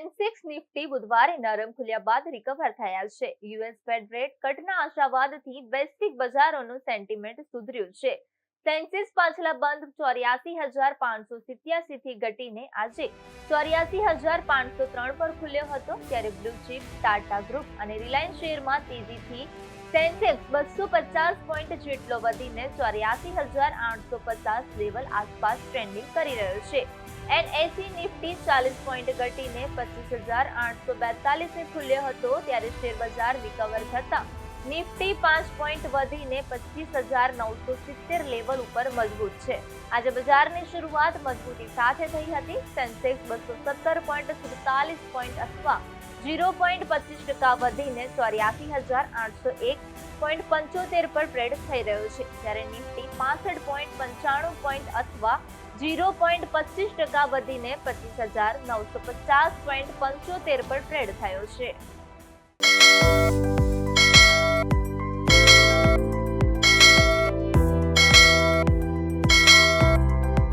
Sensex Nifty બુધવારે નરમ ખુલ્યા બાદ રિકવર થયા છે. યુએસ ફેડ રેટ કટના આશાવાદથી વૈશ્વિક બજારોનું સેન્ટિમેન્ટ સુધર્યું છે. સેન્સેક્સ પાછલા બંધ 84,587 થી ઘટીને આજે 84,503 પર ખુલ્યો હતો. ત્યારે બ્લુ ચીપ, ટાટા ગ્રુપ અને રિલાયન્સ શેરમાં તેજીથી સેન્સેક્સ 250 પોઈન્ટ જેટલો વધીને 84,850 લેવલ આસપાસ ટ્રેન્ડિંગ કરી રહ્યો છે. એનએસઈ નિફ્ટી 40 પોઈન્ટ ઘટીને 25,842 ને ખુલ્યો હતો. ત્યારે શેર બજાર રિકવર થતા નિફ્ટી 5 પોઈન્ટ વધીને 25,970 લેવલ ઉપર મજબૂત છે. આજે બજારની શરૂઆત મજબૂતી સાથે થઈ હતી. સેન્સેક્સ 217.47 પોઈન્ટ અથવા 0.25% વધીને 84,801.75 પર ટ્રેડ થઈ રહ્યો છે. જ્યારે નિફ્ટી 65.95 પોઈન્ટ અથવા 0.25% વધીને 25,950.75 પર ટ્રેડ થયો છે.